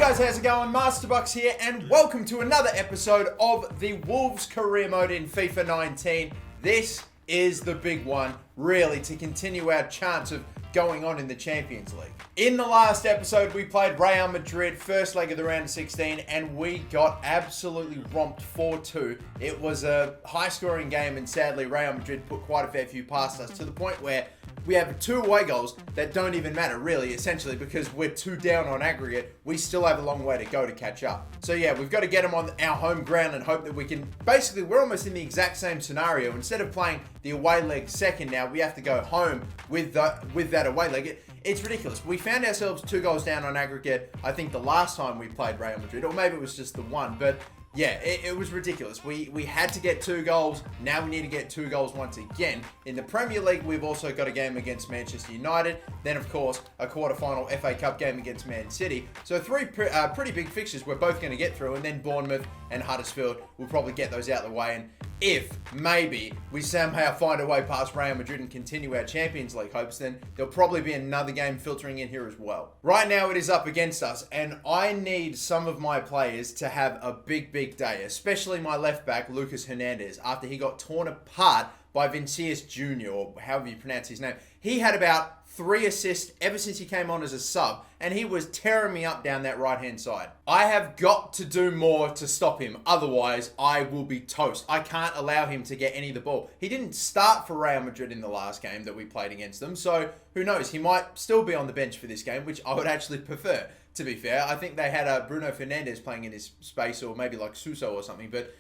Guys, how's it going? MasterBucks here, and welcome to another episode of the Wolves career mode in FIFA 19. This is the big one, really, to continue our chance of going on in the Champions League. In the last episode, we played Real Madrid, first leg of the round of 16, and we got absolutely romped 4-2. It was a high-scoring game, and sadly, Real Madrid put quite a fair few past us, to the point where we have 2 away goals that don't even matter, really, essentially, because we're 2 down on aggregate. We still have a long way to go to catch up. So yeah, we've got to get them on our home ground and hope that we can... Basically, we're almost in the exact same scenario. Instead of playing the away leg second now, we have to go home with that away leg. It's ridiculous. We found ourselves 2 goals down on aggregate, I think the last time we played Real Madrid, or maybe it was just the one, but... yeah, it was ridiculous. We had to get 2 goals. Now we need to get 2 goals once again. In the Premier League, we've also got a game against Manchester United. Then, of course, a quarterfinal FA Cup game against Man City. So 3 pretty big fixtures we're both going to get through. And then Bournemouth and Huddersfield, we'll probably get those out of the way. And if, maybe, we somehow find a way past Real Madrid and continue our Champions League hopes, then there'll probably be another game filtering in here as well. Right now, it is up against us. And I need some of my players to have a big day, especially my left back, Lucas Hernandez, after he got torn apart by Vinicius Jr., or however you pronounce his name. He had about 3 assists ever since he came on as a sub, and he was tearing me up down that right-hand side. I have got to do more to stop him, otherwise I will be toast. I can't allow him to get any of the ball. He didn't start for Real Madrid in the last game that we played against them, so who knows, he might still be on the bench for this game, which I would actually prefer. To be fair, I think they had Bruno Fernandes playing in his space, or maybe like Suso or something, but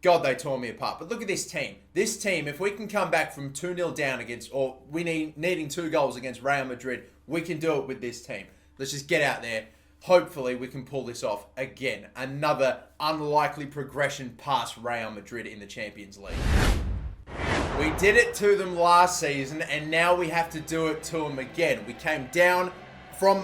God, they tore me apart. But look at this team. This team, if we can come back from 2-0 down against, or needing 2 goals against Real Madrid, we can do it with this team. Let's just get out there. Hopefully, we can pull this off again. Another unlikely progression past Real Madrid in the Champions League. We did it to them last season, and now we have to do it to them again. We came down from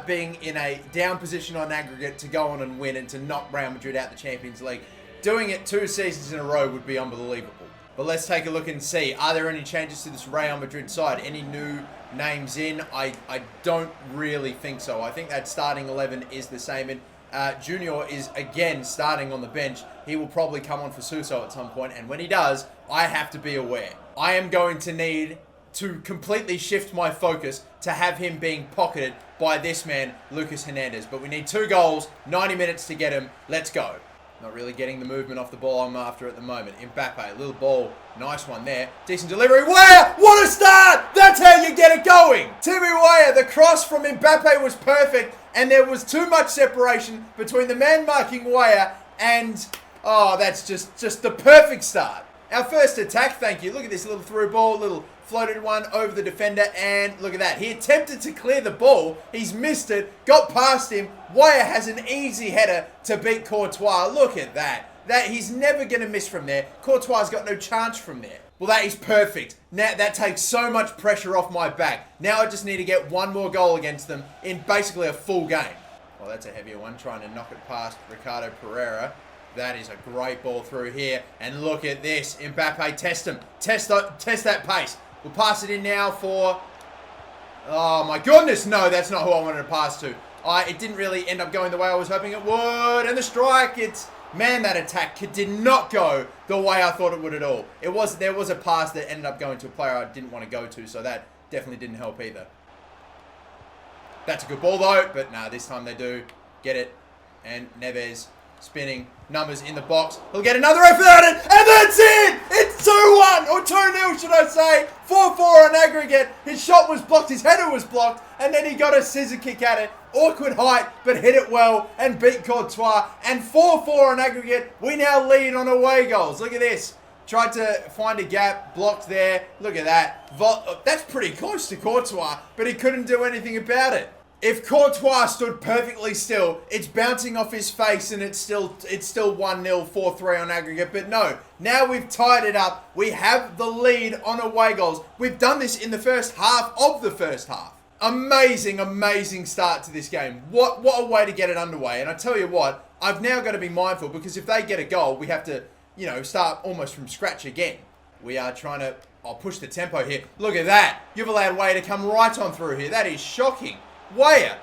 being in a down position on aggregate to go on and win and to knock Real Madrid out the Champions League. Doing it 2 seasons in a row would be unbelievable. But let's take a look and see, are there any changes to this Real Madrid side? Any new names in? I don't really think so. I think that starting 11 is the same. And Junior is again starting on the bench. He will probably come on for Suso at some point, and when he does, I have to be aware. I am going to need to completely shift my focus to have him being pocketed by this man, Lucas Hernandez. But we need 2 goals, 90 minutes to get him. Let's go. Not really getting the movement off the ball I'm after at the moment. Mbappe, little ball, nice one there. Decent delivery. Weah! What a start! That's how you get it going. Timmy Weah, the cross from Mbappe was perfect, and there was too much separation between the man marking Weah and, oh, that's just the perfect start. Our first attack, thank you. Look at this little through ball, little floated one over the defender, and look at that. He attempted to clear the ball. He's missed it, got past him. Weah has an easy header to beat Courtois. Look at that. He's never going to miss from there. Courtois got no chance from there. Well, that is perfect. Now, that takes so much pressure off my back. Now I just need to get 1 more goal against them in basically a full game. Well, that's a heavier one, trying to knock it past Ricardo Pereira. That is a great ball through here. And look at this. Mbappe, test him. Test that pace. We'll pass it in now for... oh, my goodness. No, that's not who I wanted to pass to. It didn't really end up going the way I was hoping it would. And the strike, man, that attack did not go the way I thought it would at all. There was a pass that ended up going to a player I didn't want to go to, so that definitely didn't help either. That's a good ball, though. But, nah, this time they do get it. And Neves... spinning, numbers in the box. He'll get another effort at it, and that's it! It's 2-1, or 2-0 should I say. 4-4 on aggregate. His shot was blocked, his header was blocked, and then he got a scissor kick at it. Awkward height, but hit it well and beat Courtois. And 4-4 on aggregate. We now lead on away goals. Look at this. Tried to find a gap, blocked there. Look at that. That's pretty close to Courtois, but he couldn't do anything about it. If Courtois stood perfectly still, it's bouncing off his face and it's still 1-0, 4-3 on aggregate. But no, now we've tied it up. We have the lead on away goals. We've done this in the first half of the first half. Amazing, amazing start to this game. What a way to get it underway. And I tell you what, I've now got to be mindful because if they get a goal, we have to, start almost from scratch again. We are trying to, push the tempo here. Look at that. You've allowed Weah to come right on through here. That is shocking. Weah.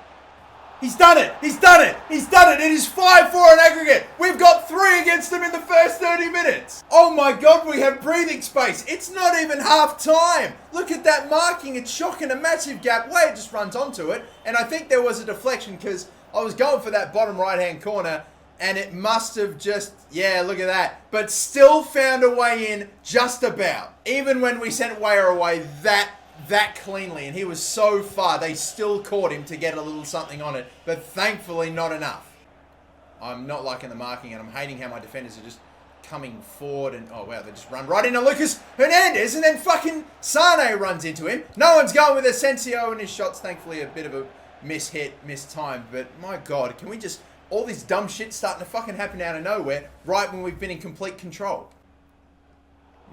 He's done it. He's done it. He's done it. It is 5-4 on aggregate. We've got 3 against them in the first 30 minutes. Oh my God, we have breathing space. It's not even half time. Look at that marking. It's shocking. A massive gap. Wade just runs onto it. And I think there was a deflection because I was going for that bottom right-hand corner and it must have just, yeah, look at that. But still found a way in just about. Even when we sent Weyer away that cleanly, and he was so far, they still caught him to get a little something on it, but thankfully not enough. I'm not liking the marking, and I'm hating how my defenders are just coming forward, and oh wow, they just run right into Lucas Hernandez, and then fucking Sane runs into him. No one's going with Asensio, and his shot's thankfully a bit of a missed time, but my God, can we just, all this dumb shit starting to fucking happen out of nowhere, right when we've been in complete control.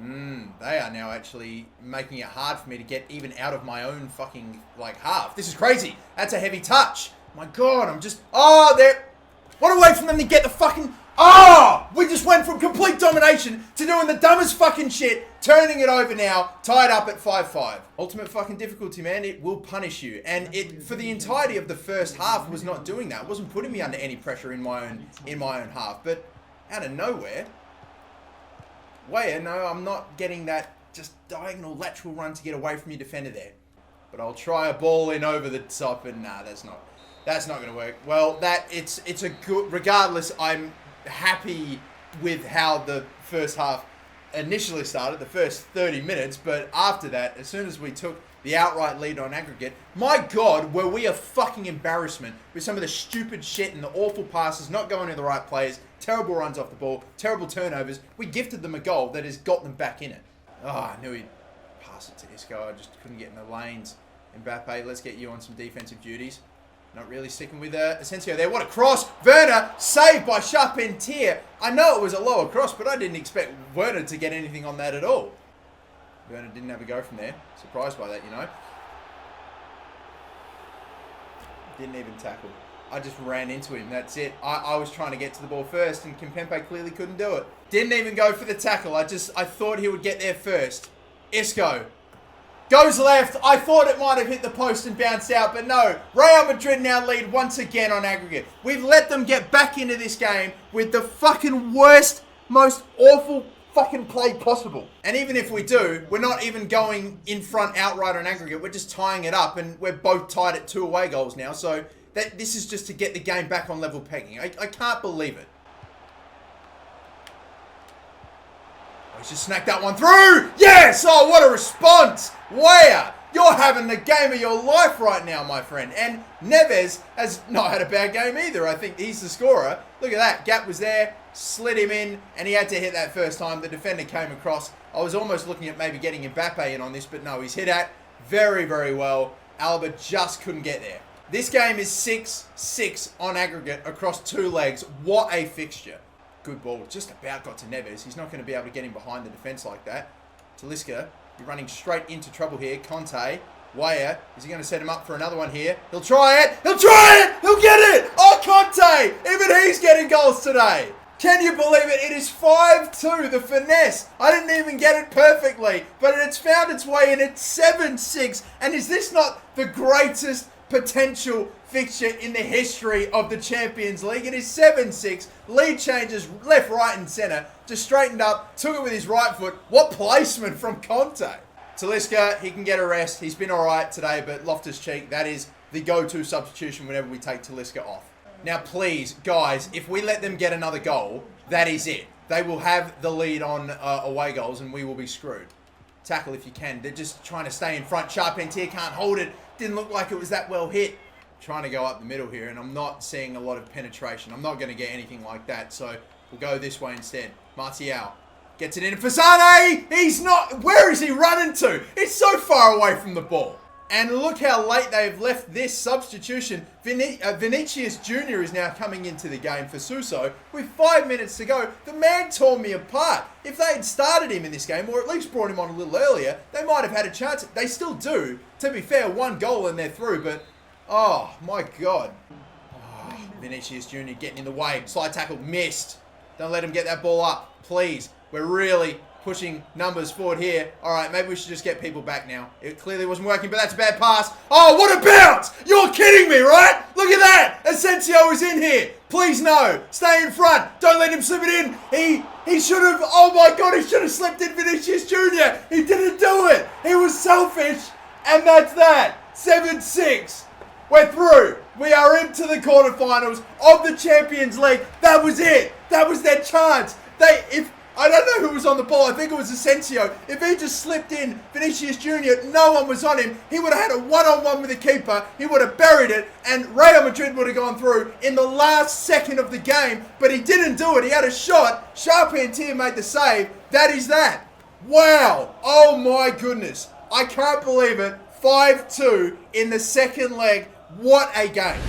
They are now actually making it hard for me to get even out of my own fucking, like, half. This is crazy. That's a heavy touch. My God, I'm just... Oh, they're... What a way for them to get the fucking... Oh! We just went from complete domination to doing the dumbest fucking shit, turning it over now, tied up at 5-5. Ultimate fucking difficulty, man. It will punish you. And it, for the entirety of the first half, was not doing that. It wasn't putting me under any pressure in my own half. But out of nowhere... Weyer, no, I'm not getting that just diagonal lateral run to get away from your defender there. But I'll try a ball in over the top, and nah, that's not going to work. Well, it's a good. Regardless, I'm happy with how the first half initially started, the first 30 minutes. But after that, as soon as we took the outright lead on aggregate, my God, were we a fucking embarrassment with some of the stupid shit and the awful passes, not going to the right players. Terrible runs off the ball, terrible turnovers. We gifted them a goal that has got them back in it. Oh, I knew he'd pass it to Isco. I just couldn't get in the lanes. Mbappe, let's get you on some defensive duties. Not really sticking with Asensio there. What a cross. Werner, saved by Charpentier. I know it was a lower cross, but I didn't expect Werner to get anything on that at all. Werner didn't have a go from there. Surprised by that, you know. Didn't even tackle. I just ran into him. That's it. I was trying to get to the ball first, and Kimpembe clearly couldn't do it. Didn't even go for the tackle. I thought he would get there first. Isco goes left. I thought it might have hit the post and bounced out, but no. Real Madrid now lead once again on aggregate. We've let them get back into this game with the fucking worst, most awful fucking play possible. And even if we do, we're not even going in front outright on aggregate. We're just tying it up, and we're both tied at 2 away goals now, so... This is just to get the game back on level pegging. I can't believe it. Oh, he's just snacked that one through. Yes! Oh, what a response. Weyer, you're having the game of your life right now, my friend. And Neves has not had a bad game either. I think he's the scorer. Look at that. Gap was there, slid him in, and he had to hit that first time. The defender came across. I was almost looking at maybe getting Mbappe in on this, but no, he's hit at very, very well. Alba just couldn't get there. This game is 6-6 on aggregate across 2 legs. What a fixture. Good ball. Just about got to Neves. He's not going to be able to get him behind the defence like that. Talisca, you're running straight into trouble here. Conte, Weyer, is he going to set him up for another one here? He'll try it. He'll try it. He'll get it. Oh, Conte. Even he's getting goals today. Can you believe it? It is 5-2, the finesse. I didn't even get it perfectly, but it's found its way in. It's 7-6. And is this not the greatest potential fixture in the history of the Champions League? It is 7-6. Lead changes left, right, and centre. Just straightened up, took it with his right foot. What placement from Conte? Talisca, he can get a rest. He's been all right today, but Loftus-Cheek, that is the go-to substitution whenever we take Talisca off. Now, please, guys, if we let them get another goal, that is it. They will have the lead on away goals, and we will be screwed. Tackle if you can. They're just trying to stay in front. Charpentier can't hold it. Didn't look like it was that well hit. Trying to go up the middle here, and I'm not seeing a lot of penetration. I'm not going to get anything like that, so we'll go this way instead. Martial gets it in for Sane. He's not... Where is he running to? It's so far away from the ball. And look how late they've left this substitution. Vinicius Jr. is now coming into the game for Suso. With 5 minutes to go, the man tore me apart. If they had started him in this game, or at least brought him on a little earlier, they might have had a chance. They still do. To be fair, 1 goal and they're through, but... Oh, my God. Oh, Vinicius Jr. getting in the way. Slide tackle, missed. Don't let him get that ball up, please. We're really pushing numbers forward here. All right, maybe we should just get people back now. It clearly wasn't working, but that's a bad pass. Oh, what a bounce! You're kidding me, right? Look at that! Asensio is in here. Please no. Stay in front. Don't let him slip it in. He should have, oh my God, he should have slipped in Vinicius Jr. He didn't do it. He was selfish. And that's that. 7-6. We're through. We are into the quarterfinals of the Champions League. That was it. That was their chance. I don't know who was on the ball. I think it was Asensio. If he just slipped in Vinicius Jr., no one was on him. He would have had a one-on-one with the keeper. He would have buried it, and Real Madrid would have gone through in the last second of the game. But he didn't do it. He had a shot. Charpentier made the save. That is that. Wow. Oh, my goodness. I can't believe it. 5-2 in the second leg. What a game.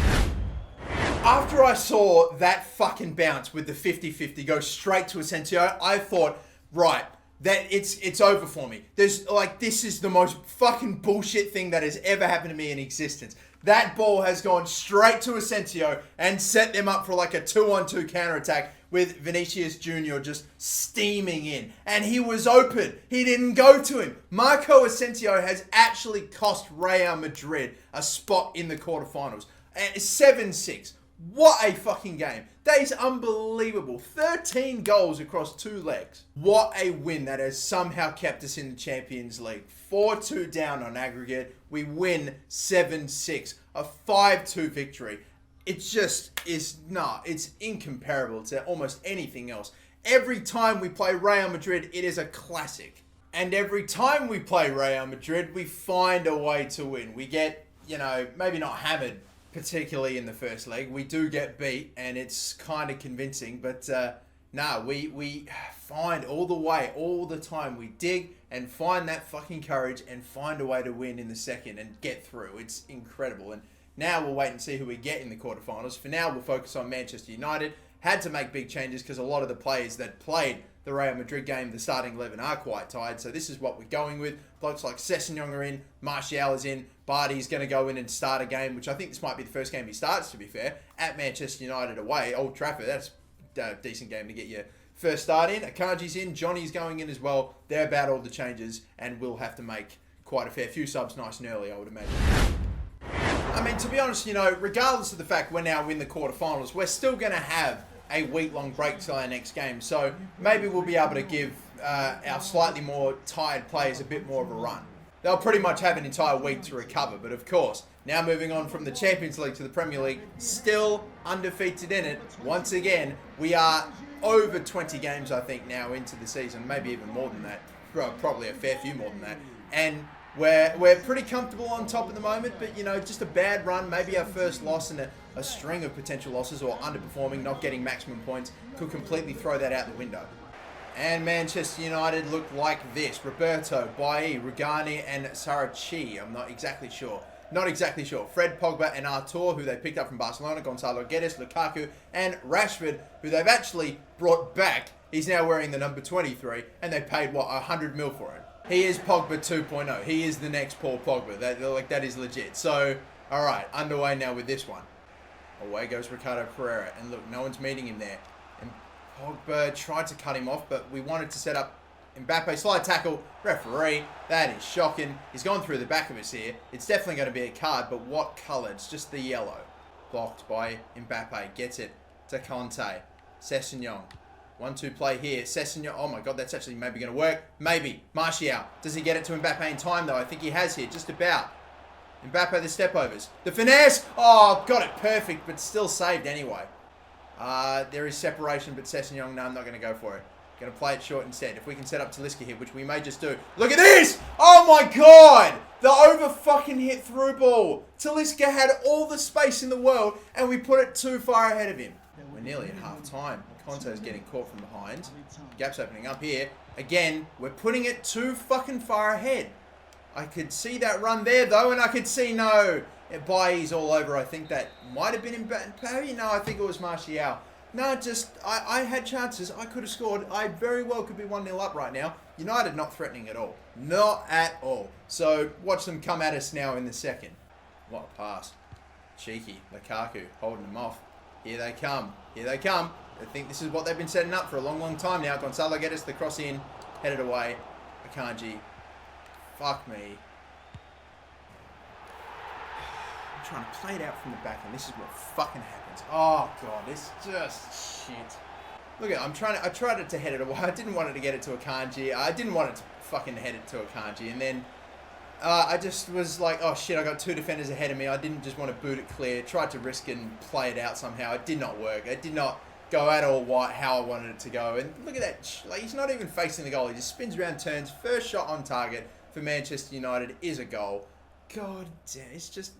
After I saw that fucking bounce with the 50-50 go straight to Asensio, I thought, right, that it's over for me. This is the most fucking bullshit thing that has ever happened to me in existence. That ball has gone straight to Asensio and set them up for like a 2-on-2 counterattack with Vinicius Jr. just steaming in. And he was open. He didn't go to him. Marco Asensio has actually cost Real Madrid a spot in the quarterfinals. 7-6. What a fucking game. That is unbelievable. 13 goals across 2 legs. What a win that has somehow kept us in the Champions League. 4-2 down on aggregate. We win 7-6. A 5-2 victory. It just is, it's incomparable to almost anything else. Every time we play Real Madrid, it is a classic. And every time we play Real Madrid, we find a way to win. We get, maybe not hammered, particularly in the first leg. We do get beat, and it's kind of convincing, but we find all the time. We dig and find that fucking courage and find a way to win in the second and get through. It's incredible. And now we'll wait and see who we get in the quarterfinals. For now, we'll focus on Manchester United. Had to make big changes because a lot of the players that played the Real Madrid game, the starting 11, are quite tired. So this is what we're going with. Blokes like Sessegnon are in, Martial is in, Barty's going to go in and start a game, which I think this might be the first game he starts, to be fair, at Manchester United away, Old Trafford. That's a decent game to get your first start in. Akanji's in, Johnny's going in as well. They're about all the changes, and we'll have to make quite a fair few subs nice and early, I would imagine. I mean, to be honest, regardless of the fact we're now in the quarterfinals, we're still going to have a week-long break till our next game. So maybe we'll be able to give our slightly more tired players a bit more of a run. They'll pretty much have an entire week to recover. But of course, now moving on from the Champions League to the Premier League, still undefeated in it. Once again, we are over 20 games, I think, now into the season. Maybe even more than that. Probably a fair few more than that. And we're pretty comfortable on top at the moment, but just a bad run, maybe our first loss in a string of potential losses, or underperforming, not getting maximum points, could completely throw that out the window. And Manchester United look like this. Roberto, Bailly, Rugani, and Sarachi. I'm not exactly sure. Fred, Pogba, and Artur, who they picked up from Barcelona, Gonzalo Guedes, Lukaku, and Rashford, who they've actually brought back. He's now wearing the number 23, and they paid, 100 mil for him. He is Pogba 2.0. He is the next Paul Pogba. That is legit. So, all right, underway now with this one. Away goes Ricardo Pereira. And look, no one's meeting him there. And Pogba tried to cut him off, but we wanted to set up Mbappe. Slide tackle. Referee. That is shocking. He's gone through the back of us here. It's definitely going to be a card, but what colour? It's just the yellow. Blocked by Mbappe. Gets it to Conte. Sessegnon. 1-2 play here. Sessegnon. Oh my God, that's actually maybe going to work. Maybe. Martial. Does he get it to Mbappe in time, though? I think he has here. Just about. Mbappe, the step-overs. The finesse. Oh, got it perfect, but still saved anyway. There is separation, but Sessegnon, no, I'm not going to go for it. Going to play it short instead. If we can set up Talisca here, which we may just do. Look at this! Oh my God! The over-fucking-hit through ball. Talisca had all the space in the world, and we put it too far ahead of him. We're nearly at half-time. Conte's getting caught from behind. Gap's opening up here. Again, we're putting it too fucking far ahead. I could see that run there, though, and I could see no. Bailly's all over. I think that might have been Mbappe. No, I think it was Martial. No, I had chances. I could have scored. I very well could be 1-0 up right now. United not threatening at all. Not at all. So, watch them come at us now in the second. What a pass. Cheeky. Lukaku holding them off. Here they come. Here they come. I think this is what they've been setting up for a long, long time now. Gonzalo Guedes, the cross in. Headed away. Akanji. Fuck me. I'm trying to play it out from the back, and this is what fucking happens. Oh, God. It's just shit. Look at it. I tried to head it away. I didn't want it to get it to Akanji. I didn't want it to fucking head it to Akanji. And then I just was like, oh, shit, I got 2 defenders ahead of me. I didn't just want to boot it clear. Tried to risk and play it out somehow. It did not work. It did not go at all how I wanted it to go. And look at that. Like, he's not even facing the goal. He just spins around, turns. First shot on target for Manchester United is a goal. God damn. It's just,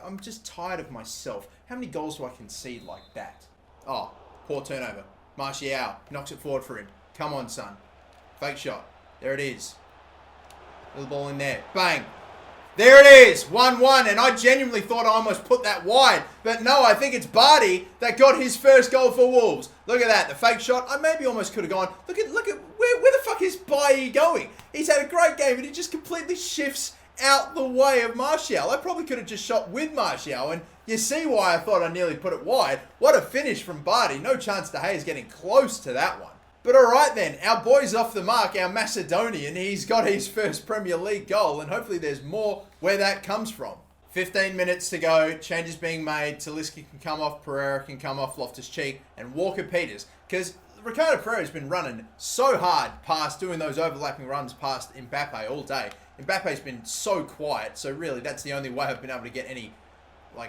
I'm just tired of myself. How many goals do I concede like that? Oh, poor turnover. Martial knocks it forward for him. Come on, son. Fake shot. There it is. Little ball in there. Bang. There it is. 1-1. And I genuinely thought I almost put that wide. But no, I think it's Barty that got his first goal for Wolves. Look at that. The fake shot. I maybe almost could have gone. Look at where the fuck is Barty going? He's had a great game and he just completely shifts out the way of Martial. I probably could have just shot with Martial, and you see why I thought I nearly put it wide. What a finish from Barty. No chance De Gea's getting close to that one. But alright then, our boy's off the mark, our Macedonian. He's got his first Premier League goal, and hopefully there's more where that comes from. 15 minutes to go, changes being made. Talisca can come off, Pereira can come off, Loftus-Cheek, and Walker-Peters. Because Ricardo Pereira's been running so hard past doing those overlapping runs past Mbappe all day. Mbappe's been so quiet, so really that's the only way I've been able to get any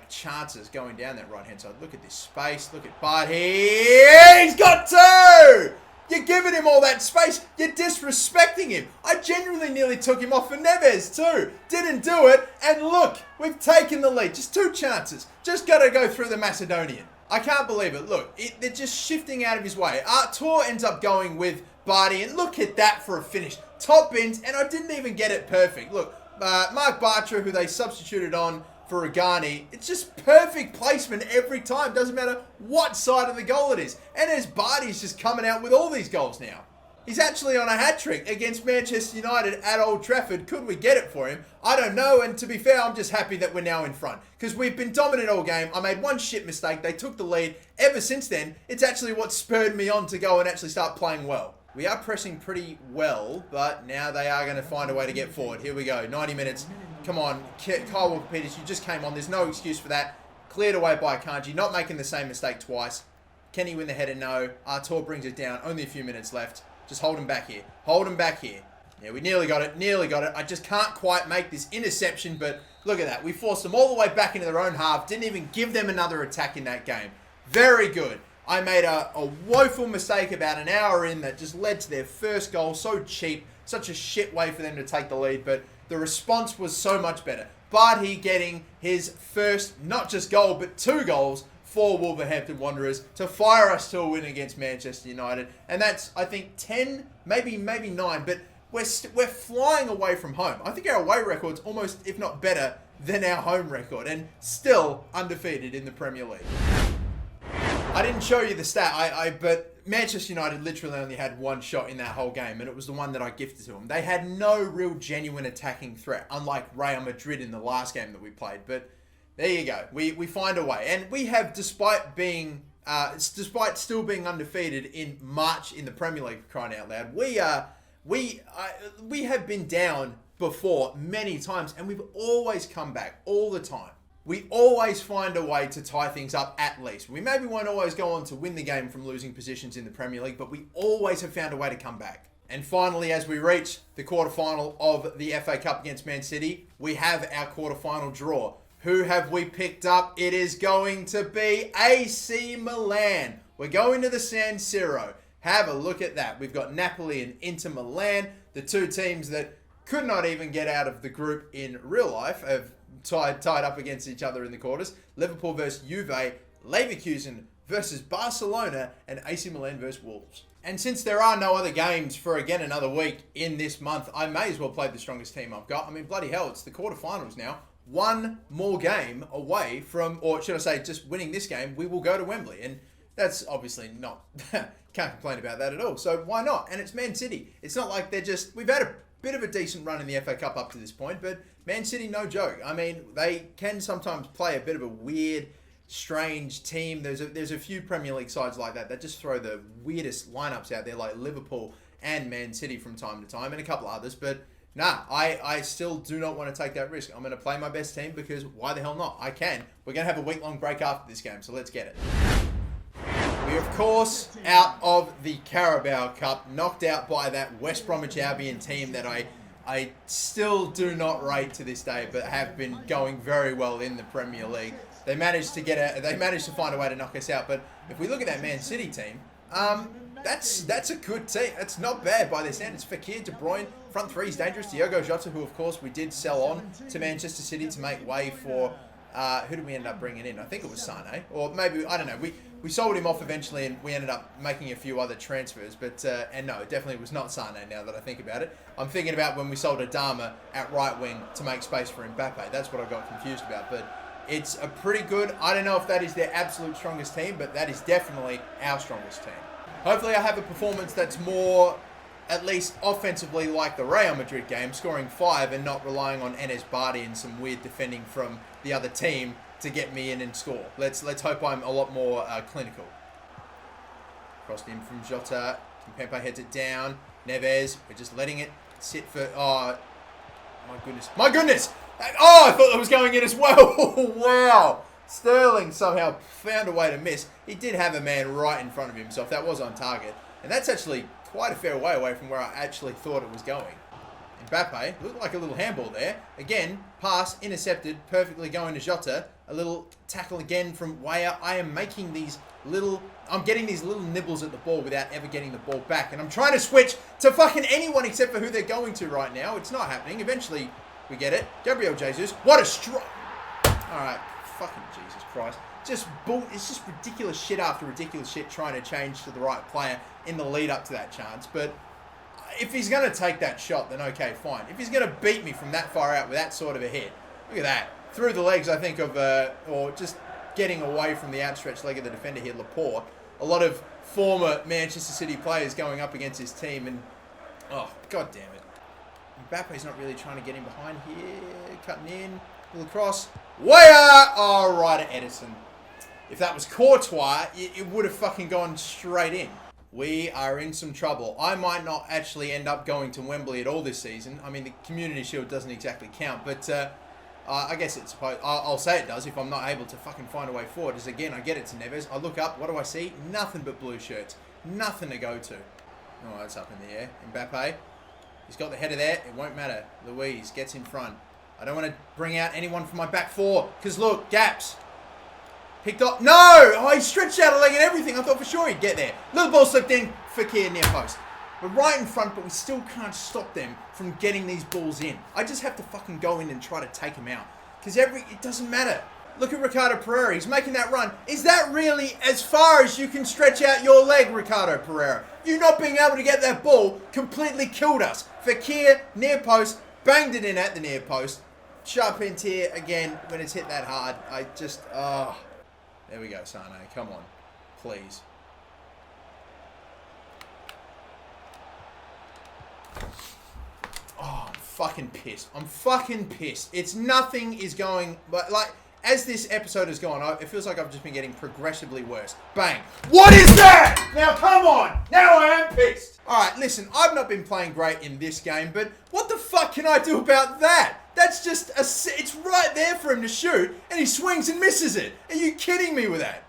chances going down that right hand side. Look at this space. Look at Barty. He's got 2! You're giving him all that space. You're disrespecting him. I genuinely nearly took him off for Neves too. Didn't do it. And look, we've taken the lead. Just 2 chances. Just got to go through the Macedonian. I can't believe it. Look, they're just shifting out of his way. Artur ends up going with Barty, and look at that for a finish. Top bins, and I didn't even get it perfect. Look, Mark Bartra, who they substituted on for Rugani, it's just perfect placement every time. Doesn't matter what side of the goal it is. And as Barty's just coming out with all these goals now. He's actually on a hat-trick against Manchester United at Old Trafford. Could we get it for him? I don't know, and to be fair, I'm just happy that we're now in front. Because we've been dominant all game. I made one shit mistake. They took the lead. Ever since then, it's actually what spurred me on to go and actually start playing well. We are pressing pretty well, but now they are going to find a way to get forward. Here we go, 90 minutes. Come on, Kyle Walker-Peters, you just came on. There's no excuse for that. Cleared away by Akanji, not making the same mistake twice. Can he win the header? No. Artur brings it down. Only a few minutes left. Just hold him back here. Hold him back here. Yeah, we nearly got it. Nearly got it. I just can't quite make this interception, but look at that. We forced them all the way back into their own half. Didn't even give them another attack in that game. Very good. I made a woeful mistake about an hour in that just led to their first goal. So cheap. Such a shit way for them to take the lead, but the response was so much better. Barty getting his first, not just goal, but 2 goals for Wolverhampton Wanderers to fire us to a win against Manchester United. And that's, I think, 10, maybe 9, but we're flying away from home. I think our away record's almost, if not better, than our home record, and still undefeated in the Premier League. I didn't show you the stat, but Manchester United literally only had 1 shot in that whole game, and it was the one that I gifted to them. They had no real genuine attacking threat, unlike Real Madrid in the last game that we played. But there you go. We find a way, and we have, despite still being undefeated in March in the Premier League, for crying out loud, we have been down before many times, and we've always come back all the time. We always find a way to tie things up at least. We maybe won't always go on to win the game from losing positions in the Premier League, but we always have found a way to come back. And finally, as we reach the quarterfinal of the FA Cup against Man City, we have our quarterfinal draw. Who have we picked up? It is going to be AC Milan. We're going to the San Siro. Have a look at that. We've got Napoli and Inter Milan, the 2 teams that could not even get out of the group in real life, have tied up against each other in the quarters. Liverpool versus Juve, Leverkusen versus Barcelona, and AC Milan versus Wolves. And since there are no other games for, again, another week in this month, I may as well play the strongest team I've got. I mean, bloody hell, it's the quarterfinals now. 1 more game away from, or should I say, just winning this game, we will go to Wembley. And that's obviously not, can't complain about that at all. So why not? And it's Man City. It's not like we've had a bit of a decent run in the FA Cup up to this point, but Man City, no joke. I mean, they can sometimes play a bit of a weird, strange team. There's a few Premier League sides like that just throw the weirdest lineups out there, like Liverpool and Man City from time to time, and a couple others. But nah, I still do not want to take that risk. I'm going to play my best team because why the hell not? I can. We're going to have a week-long break after this game, so let's get it. We, of course, out of the Carabao Cup, knocked out by that West Bromwich Albion team that I still do not rate to this day, but have been going very well in the Premier League. They managed to find a way to knock us out. But if we look at that Man City team, that's a good team. That's not bad by their standards. Fekir, De Bruyne, front three is dangerous. Diogo Jota, who of course we did sell on to Manchester City to make way for who did we end up bringing in? I think it was Sane, or maybe I don't know. We sold him off eventually, and we ended up making a few other transfers. But and no, it definitely was not Sane. Now that I think about it, I'm thinking about when we sold Adama at right wing to make space for Mbappe. That's what I got confused about. But it's a pretty good. I don't know if that is their absolute strongest team, but that is definitely our strongest team. Hopefully, I have a performance that's more, at least offensively, like the Real Madrid game, scoring 5 and not relying on Enes Bardi and some weird defending from the other team to get me in and score. Let's hope I'm a lot more clinical. Crossed in from Jota. Kimpembe heads it down. Neves, we're just letting it sit for... Oh, my goodness. My goodness! Oh, I thought that was going in as well. Wow. Sterling somehow found a way to miss. He did have a man right in front of him, so if that was on target. And that's actually quite a fair way away from where I actually thought it was going. Mbappe, looked like a little handball there. Again, pass, intercepted, perfectly going to Jota. A little tackle again from Weah. I am making these little... I'm getting these little nibbles at the ball without ever getting the ball back. And I'm trying to switch to fucking anyone except for who they're going to right now. It's not happening. Eventually, we get it. Gabriel Jesus. What a strike. Alright. Fucking Jesus Christ. It's just ridiculous shit after ridiculous shit trying to change to the right player in the lead up to that chance. But if he's going to take that shot, then okay, fine. If he's going to beat me from that far out with that sort of a hit, look at that. Through the legs, I think, of, or just getting away from the outstretched leg of the defender here, Laporte. A lot of former Manchester City players going up against his team, and, oh, god damn it. Mbappe's not really trying to get him behind here. Cutting in. Little cross. Weah! Oh, right at Edison. If that was Courtois, it would have fucking gone straight in. We are in some trouble. I might not actually end up going to Wembley at all this season. I mean, the Community Shield doesn't exactly count, but I guess it's supposed... I'll say it does if I'm not able to fucking find a way forward. As again, I get it to Neves. I look up. What do I see? Nothing but blue shirts. Nothing to go to. Oh, that's up in the air. Mbappe. He's got the header there. It won't matter. Luiz gets in front. I don't want to bring out anyone from my back four. Because look, gaps. Picked up. No! Oh, he stretched out a leg and everything. I thought for sure he'd get there. Little ball slipped in. Fekir near post. We're right in front, but we still can't stop them from getting these balls in. I just have to fucking go in and try to take them out. Because it doesn't matter. Look at Ricardo Pereira. He's making that run. Is that really as far as you can stretch out your leg, Ricardo Pereira? You not being able to get that ball completely killed us. Fekir, near post, banged it in at the near post. Sharp end here again when it's hit that hard. I just, there we go, Sane. Come on. Please. Oh, I'm fucking pissed. I'm fucking pissed. It's nothing is going, but like, as this episode has gone, it feels like I've just been getting progressively worse. Bang. What is that? Now, come on. Now I am pissed. All right, listen, I've not been playing great in this game, but what the fuck can I do about that? That's just it's right there for him to shoot, and he swings and misses it. Are you kidding me with that?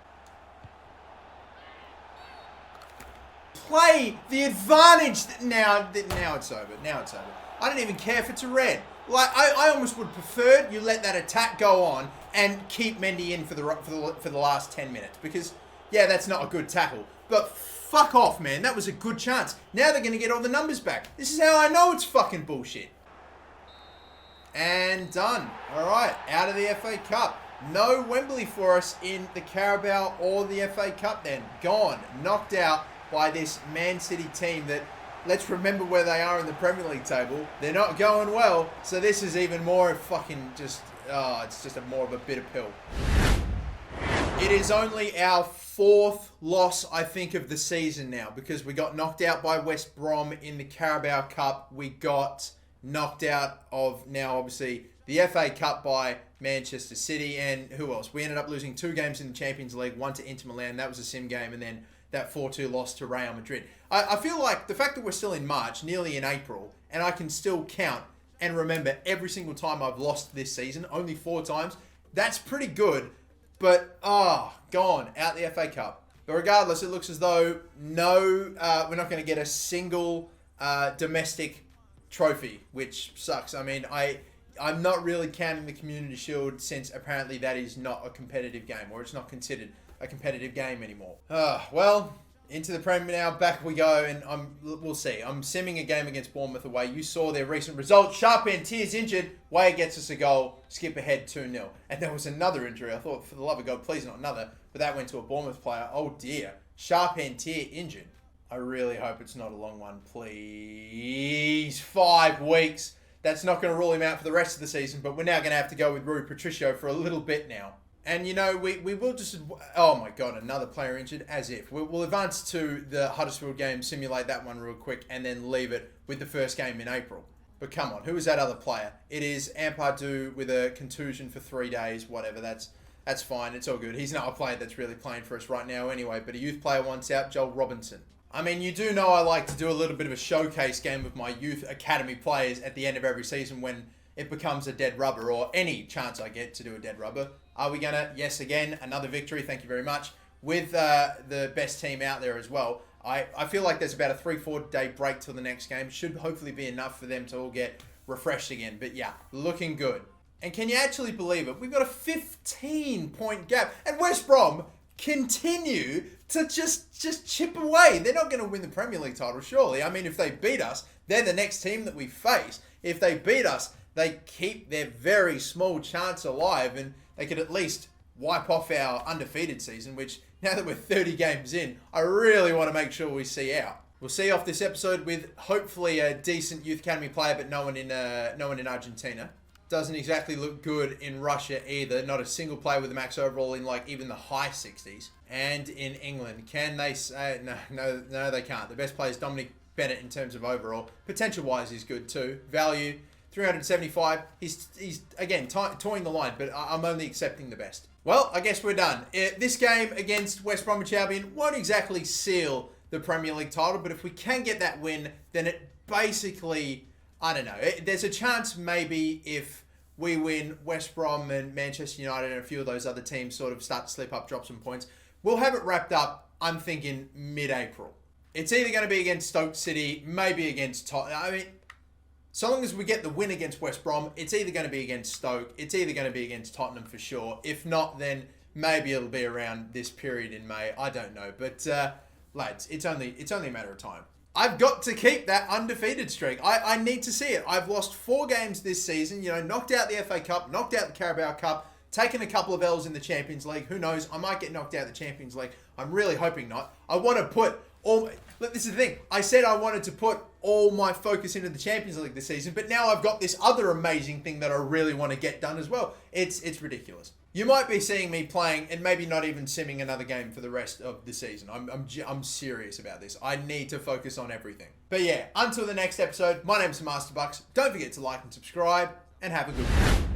Play the advantage. Now it's over. Now it's over. I don't even care if it's a red. Like, I almost would prefer you let that attack go on and keep Mendy in for the last 10 minutes. Because, yeah, that's not a good tackle. But fuck off, man. That was a good chance. Now they're going to get all the numbers back. This is how I know it's fucking bullshit. And done. All right, out of the FA Cup. No Wembley for us in the Carabao or the FA Cup then. Gone. Knocked out by this Man City team that... Let's remember where they are in the Premier League table. They're not going well, so this is even more fucking just... Oh, it's just more of a bitter pill. It is only our 4th loss, I think, of the season now, because we got knocked out by West Brom in the Carabao Cup. We got knocked out of, now obviously, the FA Cup by Manchester City, and who else? We ended up losing 2 games in the Champions League, one to Inter Milan. That was a sim game, and then that 4-2 loss to Real Madrid. I feel like the fact that we're still in March, nearly in April, and I can still count and remember every single time I've lost this season, only 4 times, that's pretty good. But, gone, out the FA Cup. But regardless, it looks as though we're not going to get a single domestic trophy, which sucks. I mean, I'm not really counting the Community Shield since apparently that is not a competitive game, or it's not considered a competitive game anymore. Well, into the Premier now, back we go, and we'll see. I'm simming a game against Bournemouth away. You saw their recent results. Charpentier's injured. Weah gets us a goal. Skip ahead 2-0. And there was another injury. I thought, for the love of God, please not another. But that went to a Bournemouth player. Oh dear. Charpentier injured. I really hope it's not a long one. Please. 5 weeks. That's not going to rule him out for the rest of the season, but we're now going to have to go with Rui Patricio for a little bit now. And, you know, we will just... Oh, my God, another player injured, as if. We'll advance to the Huddersfield game, simulate that one real quick, and then leave it with the first game in April. But come on, who is that other player? It is Ampadu with a contusion for 3 days, whatever. That's fine, it's all good. He's not a player that's really playing for us right now anyway, but a youth player wants out, Joel Robinson. I mean, you do know I like to do a little bit of a showcase game with my youth academy players at the end of every season when it becomes a dead rubber, or any chance I get to do a dead rubber. Are we going to? Yes, again, another victory, thank you very much, with the best team out there as well. I feel like there's about a 3-4 day break till the next game. Should hopefully be enough for them to all get refreshed again. But yeah, looking good. And can you actually believe it? We've got a 15-point gap. And West Brom continue to just chip away. They're not going to win the Premier League title, surely. I mean, if they beat us, they're the next team that we face. If they beat us, they keep their very small chance alive, and they could at least wipe off our undefeated season, which, now that we're 30 games in, I really want to make sure we see out. We'll see off this episode with hopefully a decent youth academy player, but no one in Argentina. Doesn't exactly look good in Russia either. Not a single player with a max overall in like even the high 60s. And in England, can they say... No, they can't. The best player is Dominic Bennett in terms of overall. Potential-wise, he's good too. Value, 375. He's again, toying the line, but I'm only accepting the best. Well, I guess we're done. This game against West Bromwich Albion won't exactly seal the Premier League title, but if we can get that win, then it basically... I don't know. There's a chance maybe if we win, West Brom and Manchester United and a few of those other teams sort of start to slip up, drop some points. We'll have it wrapped up, I'm thinking, mid-April. It's either going to be against Stoke City, maybe against Tottenham. I mean, so long as we get the win against West Brom, it's either going to be against Stoke, it's either going to be against Tottenham for sure. If not, then maybe it'll be around this period in May. I don't know. But, lads, it's only a matter of time. I've got to keep that undefeated streak. I need to see it. I've lost 4 games this season. You know, knocked out the FA Cup, knocked out the Carabao Cup, taken a couple of L's in the Champions League. Who knows? I might get knocked out of the Champions League. I'm really hoping not. I want to put all... Look, this is the thing. I said I wanted to put all my focus into the Champions League this season, but now I've got this other amazing thing that I really want to get done as well. It's ridiculous. You might be seeing me playing and maybe not even simming another game for the rest of the season. I'm serious about this. I need to focus on everything. But yeah, until the next episode, my name's MasterBucks. Don't forget to like and subscribe, and have a good one.